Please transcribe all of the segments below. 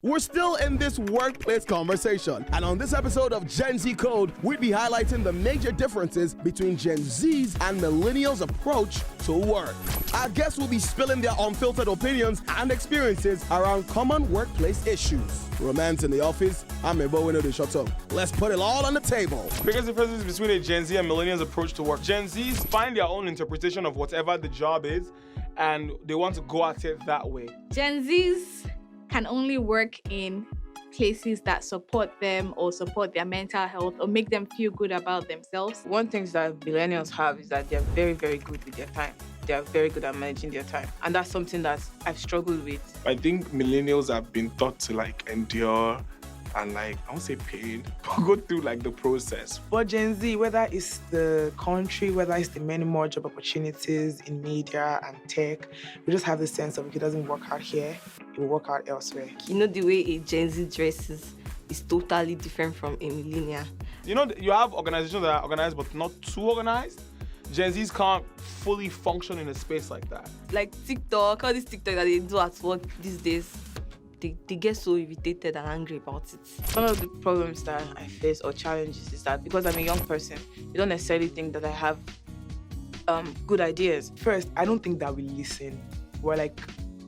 We're still in this workplace conversation, and on this episode of Gen Z Code, we'll be highlighting the major differences between Gen Z's and millennials' approach to work. Our guests will be spilling their unfiltered opinions and experiences around common workplace issues. Romance in the office, I'm a boy to shut up. Let's put it all on the table. Biggest differences between a Gen Z and millennials' approach to work. Gen Zs find their own interpretation of whatever the job is, and they want to go at it that way. Gen Zs can only work in places that support them or support their mental health or make them feel good about themselves. One thing that millennials have is that they're very, very good with their time. They are very good at managing their time. And that's something that I've struggled with. I think millennials have been taught to endure and I won't say pain, but go through the process. For Gen Z, whether it's the country, whether it's the many more job opportunities in media and tech, we just have the sense of if it doesn't work out here, it will work out elsewhere. You know, the way a Gen Z dresses is totally different from a millennial. You know, you have organizations that are organized but not too organized. Gen Zs can't fully function in a space like that. Like TikTok, all this TikTok that they do at work these days, they get so irritated and angry about it. One of the problems that I face or challenges is that because I'm a young person, you don't necessarily think that I have good ideas. First, I don't think that we listen. We're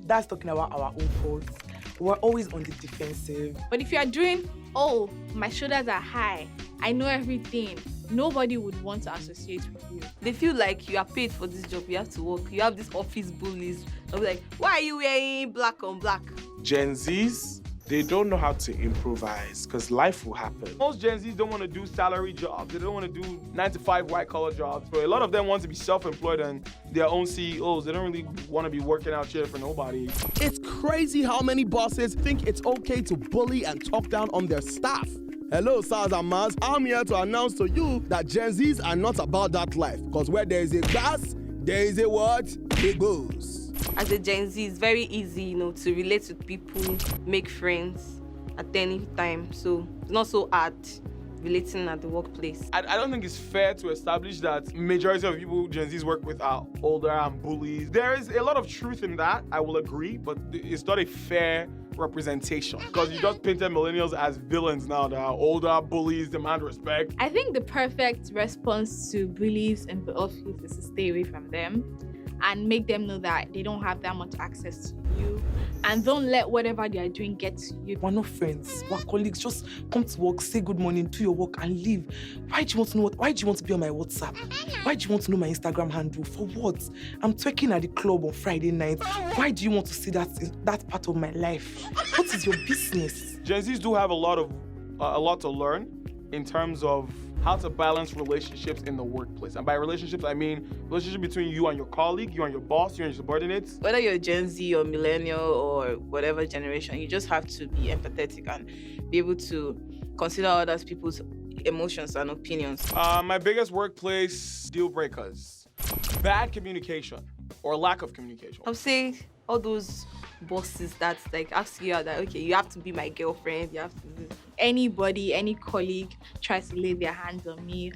that's talking about our own faults. We're always on the defensive. But if you are doing, oh, my shoulders are high, I know everything, nobody would want to associate with you. They feel like you are paid for this job, you have to work. You have these office bullies. They'll be like, why are you wearing black on black? Gen Zs, they don't know how to improvise because life will happen. Most Gen Zs don't want to do salary jobs. They don't want to do 9-to-5 white-collar jobs. But a lot of them want to be self-employed and their own CEOs. They don't really want to be working out here for nobody. It's crazy how many bosses think it's okay to bully and talk down on their staff. Hello, Sars and Mars. I'm here to announce to you that Gen Zs are not about that life. Because where there is a gas, there is a what? Big booze. As a Gen Z, it's very easy, to relate with people, make friends at any time. So it's not so hard relating at the workplace. I don't think it's fair to establish that majority of people Gen Zs work with are older and bullies. There is a lot of truth in that, I will agree, but it's not a fair representation because you just painted millennials as villains now that are older, bullies, demand respect. I think the perfect response to bullies in the office is to stay away from them and make them know that they don't have that much access to you, and don't let whatever they are doing get to you. We're not friends, we're colleagues. Just come to work, say good morning, do your work and leave. Why do you want to know why do you want to be on my WhatsApp? Why do you want to know my Instagram handle? For what? I'm twerking at the club on Friday night. Why do you want to see that part of my life? What is your business? Gen Zs do have a lot to learn in terms of how to balance relationships in the workplace. And by relationships, I mean relationship between you and your colleague, you and your boss, you and your subordinates. Whether you're Gen Z or millennial or whatever generation, you just have to be empathetic and be able to consider other people's emotions and opinions. My biggest workplace deal breakers: bad communication or lack of communication. I'll say all those bosses that ask you out that, okay, you have to be my girlfriend, you have to do. Anybody, any colleague tries to lay their hands on me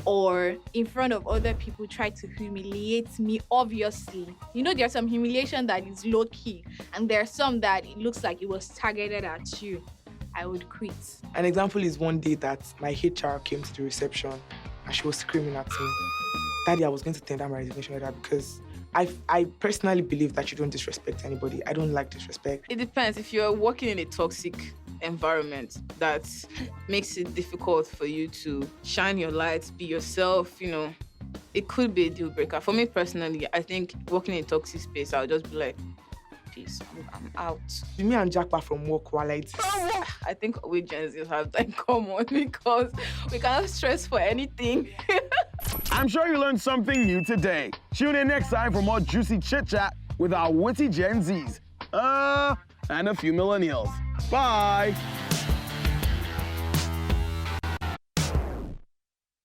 or in front of other people try to humiliate me, obviously. There's some humiliation that is low-key and there's some that it looks like it was targeted at you. I would quit. An example is one day that my HR came to the reception and she was screaming at me. Daddy, I was going to tender my resignation letter because I personally believe that you don't disrespect anybody. I don't like disrespect. It depends. If you're working in a toxic environment that makes it difficult for you to shine your light, be yourself, it could be a deal breaker. For me personally, I think working in a toxic space, I'll just be like, peace, I'm out. Me and Jackpa from work were like this. I think we Gen Zs have that in common because we cannot stress for anything. I'm sure you learned something new today. Tune in next time for more juicy chit-chat with our witty Gen Zs. And a few millennials. Bye.